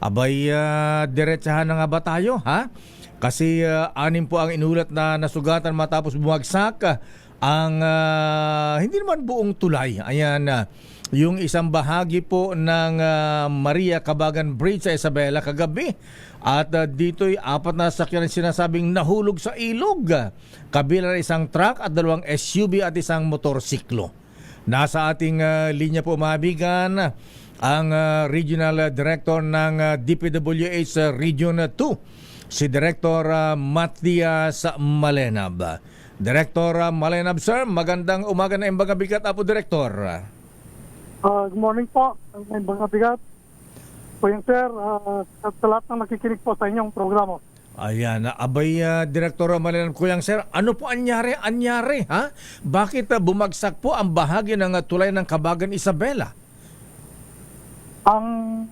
Abay, diretsahan na nga ba tayo, ha? Kasi anim po ang inulat na nasugatan matapos bumagsak ang hindi naman buong tulay. Ayan, yung isang bahagi po ng Maria Cabagan Bridge sa Isabela kagabi. At dito'y apat na sakyan ang sinasabing nahulog sa ilog. Kabilang isang truck at dalawang SUV at isang motorsiklo. Nasa ating linya po mabigan ang Regional Director ng DPWH Region 2, si Director Matias Malenab. Director Malenab, sir, magandang umaga na Imbang Bigat, Apo Director. Good morning po, Imbang Bigat. Po yung sir, at sa lahat ng nakikinig po sa inyong programa. Ayan, abay, Director Malenab, kuyang sir, ano po anyari, ha? Bakit bumagsak po ang bahagi ng tulay ng Cabagan Isabela? Ang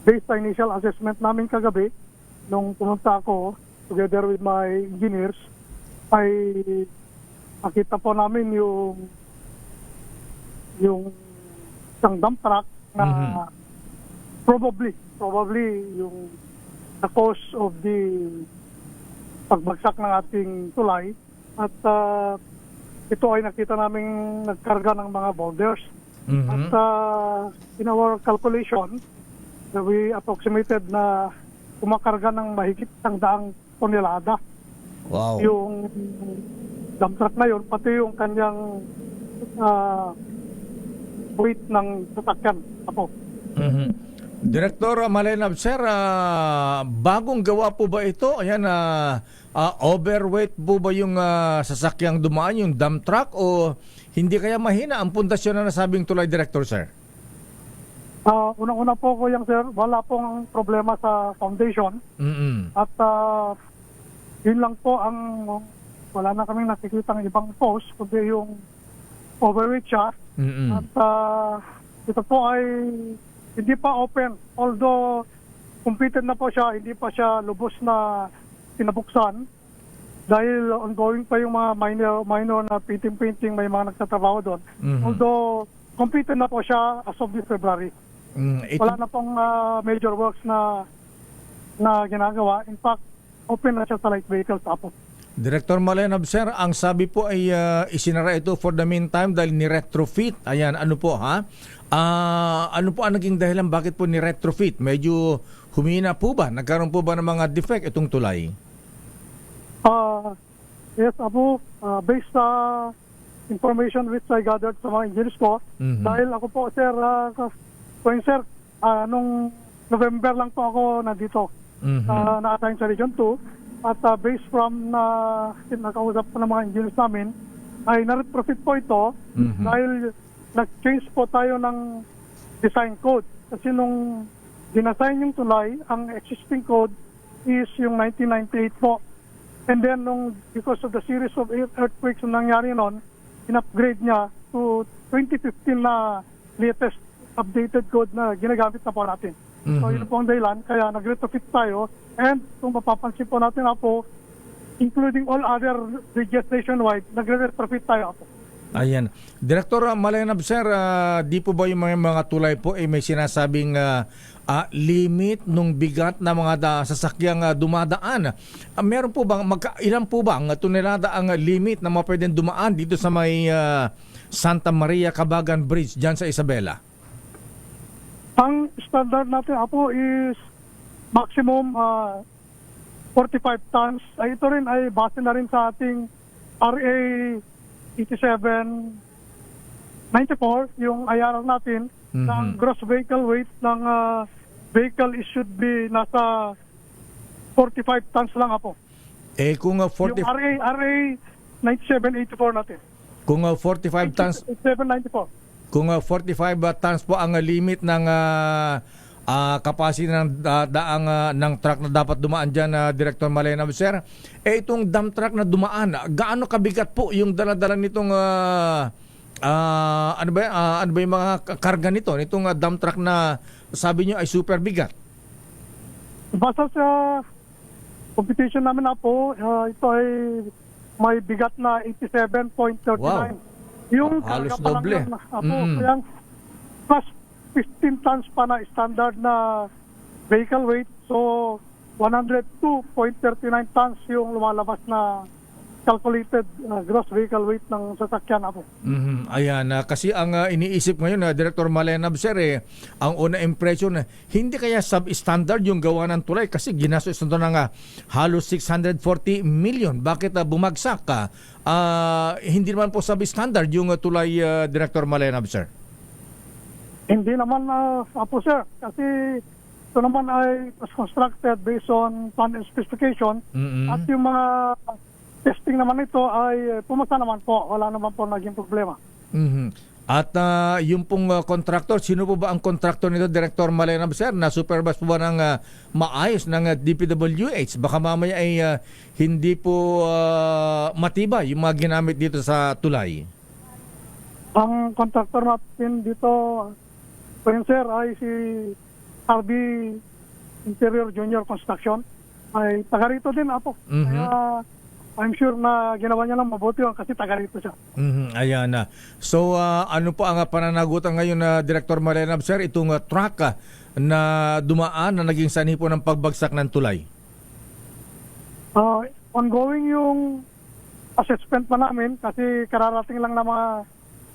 based sa initial assessment namin kagabi, nung pumunta ako together with my engineers, ay nakita po namin yung isang dump truck na probably yung the cause of the pagbagsak ng ating tulay. At ito ay nakita namin nagkarga ng mga boulders. At in our calculation, we approximated na kumakarga ng mahigit 100 tonelada. Wow. Yung dump truck na yun, pati yung kanyang weight ng sasakyan. Apo. Director Malenab, sir, bagong gawa po ba ito? Ayan, overweight po ba yung sasakyang dumaan, yung dump truck, o hindi kaya mahina ang pundasyon na nasabing tulay, Director, sir? Unang-una po ko yung sir, wala pong problema sa foundation. At yun lang po ang wala na kaming nakikita ng ibang post, kundi yung overweight siya. At ito po ay hindi pa open. Although completed na po siya, hindi pa siya lubos na pinabuksan. Dahil ongoing pa yung mga minor na painting, may mga nagtatrabaho doon. Although completed na po siya as of this February. Wala na pong major works na ginagawa. In fact, open na siya sa light vehicles po. Director Malenab, sir, ang sabi po ay isinara ito for the meantime dahil ni-retrofit. Ayan, ano po ha? Ano po ang naging dahilan bakit po ni-retrofit? Medyo humina po ba? Nagkaroon po ba ng mga defect itong tulay? Yes, Apo. Based sa information which I gathered sa mga engineers ko, dahil ako po, sir, nung November lang po ako nandito, na-assign sa Region 2. At based from nakausap po ng mga engineers namin, ay na-retrofit po ito dahil nag-change po tayo ng design code. Kasi nung dinasign yung tulay, ang existing code is yung 1998 po. And then because of the series of earthquakes na nangyari noon, in-upgrade niya to 2015 na latest updated code na ginagamit na po natin. So yun po ang dahilan, kaya nag-retrofit tayo. And kung mapapansin po natin po, including all other bridges nationwide, nagre-retrofit tayo po. Ayan. Director Malenab, sir, di po ba yung mga tulay po may sinasabing limit nung bigat na mga sasakyang dumadaan? Meron po bang, ilan po ba ang tonelada ang limit na pwedeng dumaan dito sa may Santa Maria Cabagan Bridge dyan sa Isabela? Ang standard natin po is maximum 45 tons. Ito rin ay base na rin sa ating RA 8794, yung IRR natin, na ang gross vehicle weight ng vehicle is should be nasa 45 tons lang po. Kung Yung RA 9784 natin. Kung 45 tons, 794. kung 45 tons po ang limit ng capacity ng daang ng truck na dapat dumaan dyan, Director Malenab, sir, itong dump truck na dumaan, gaano kabigat po yung dala-dala nitong ano ba yung mga karga nitong dump truck na sabi nyo ay super bigat? Basta sa competition namin po, ito ay may bigat na 87.39. Wow. Yung Halos karga pa lang doble. yan, plus 15 tons pa na standard na vehicle weight. So 102.39 tons yung lumalabas na calculated gross vehicle weight ng sasakyan po. Ayan, kasi ang iniisip ngayon na Director Malenab sir ang una impression hindi kaya substandard yung gawa ng tulay kasi ginastos ito ng halos 640 million. Bakit bumagsak ka? Hindi naman po substandard yung tulay Director Malenab sir. Hindi naman po sir, kasi ito naman ay was constructed based on plan and specification at yung mga testing naman ito ay pumasa naman po. Wala naman po naging problema. At yung pong contractor, sino po ba ang contractor nito, Director Malenab sir? Na supervise po ba ng maayos ng DPWH? Baka mamaya ay hindi po matibay yung mga ginamit dito sa tulay. Ang contractor natin dito, sir, ay si RB Interior Junior Construction. Ay taga rito din po. Kaya I'm sure na ginawa niya lang mabuti kasi taga rito siya. Ayan na. So ano po ang pananagutan ngayon na Director Malenab sir, itong truck na dumaan na naging sanhi po ng pagbagsak ng tulay? Ongoing yung assessment pa namin kasi kararating lang ng mga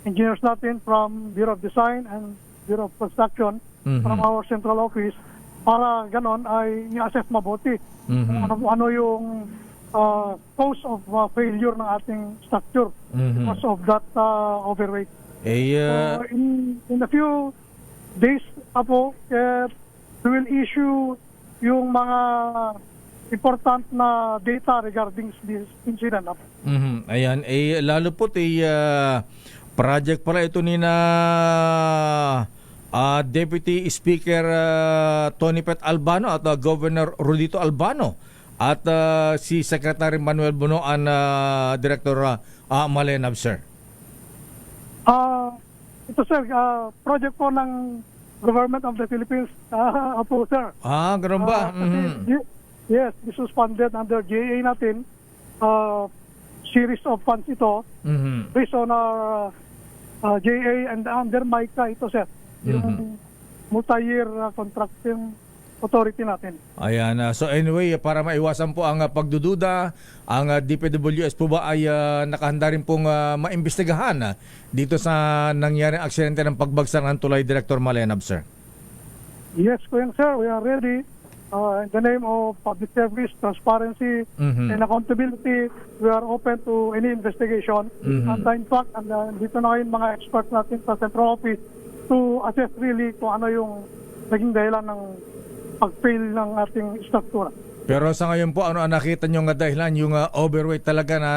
engineers natin from Bureau of Design and Bureau of Construction from our central office para ganon ay i-assess mabuti ano yung cause of failure ng ating structure because of that overweight. So in a few days we will issue yung mga important na data regarding this incident. Ayan, lalo po project pala ito ni na Deputy Speaker Tony Pet Albano at Governor Rodito Albano at si Secretary Manuel Bunoan, Director Malenab sir. Ito sir, project po ng Government of the Philippines po sir. Ganun ba? Yes, this was funded under GAA natin. Series of funds ito based on our GAA and under MICA ito sir. Yung multi-year contracting authority natin. Ayan. So anyway, para maiwasan po ang pagdududa, ang DPWS po ba ay nakahanda rin pong maimbestigahan dito sa nangyaring aksidente ng pagbagsak ng tulay, Director Malenab sir? Yes, sir. We are ready. In the name of public service, transparency, and accountability, we are open to any investigation. And in fact, dito na ngayon mga experts natin sa central office to assess really kung ano yung naging dahilan ng pag-fail ng ating struktura. Pero sa ngayon po, ano ang nakita nyo nga dahilan? Yung overweight talaga na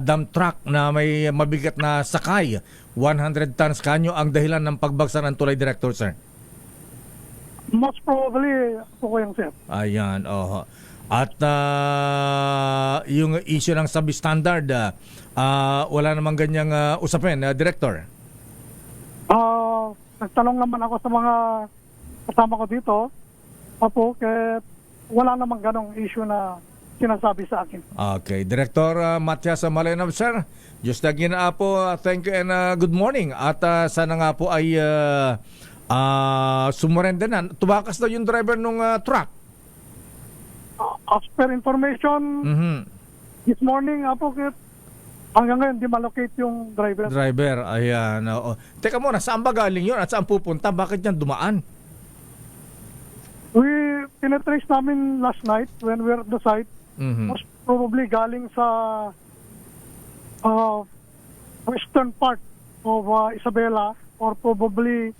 dump truck na may mabigat na sakay, 100 tons kanyo ang dahilan ng pagbagsak ng tulay, Director sir? Most probably, po ko yung sir. Ayan, At yung issue ng substandard, wala namang ganyang usapin, Director? Nagtanong naman ako sa mga kasama ko dito, kaya wala namang ganong issue na sinasabi sa akin. Okay. Director Matias Malenab sir, just again po, thank you and good morning. At sana nga po ay sumurenda na. Tumakas daw yung driver ng truck. As per information, this morning hanggang ngayon di malocate yung driver. Ayan. Teka muna, saan ba galing yun at saan pupunta? Bakit yan dumaan? We penetrate namin last night when we were at the site. Most probably galing sa western part of Isabela or probably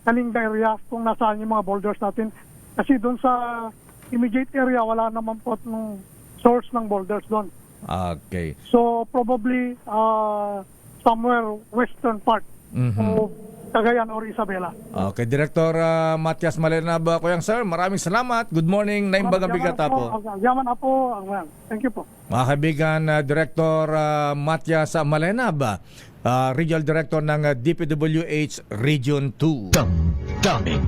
Kalinga area kung nasaan yung mga boulders natin. Kasi doon sa immediate area wala naman po ng source ng boulders doon. Okay. So probably somewhere western part of Cagayan or Isabela. Okay, Director Matias Malenab Kuyang sir, maraming salamat. Good morning, naimbagang bigata po. Yaman po. Thank you po. Mga kaibigan, Director Matias Malenab, Regional Director ng DPWH Region 2. Damdamin.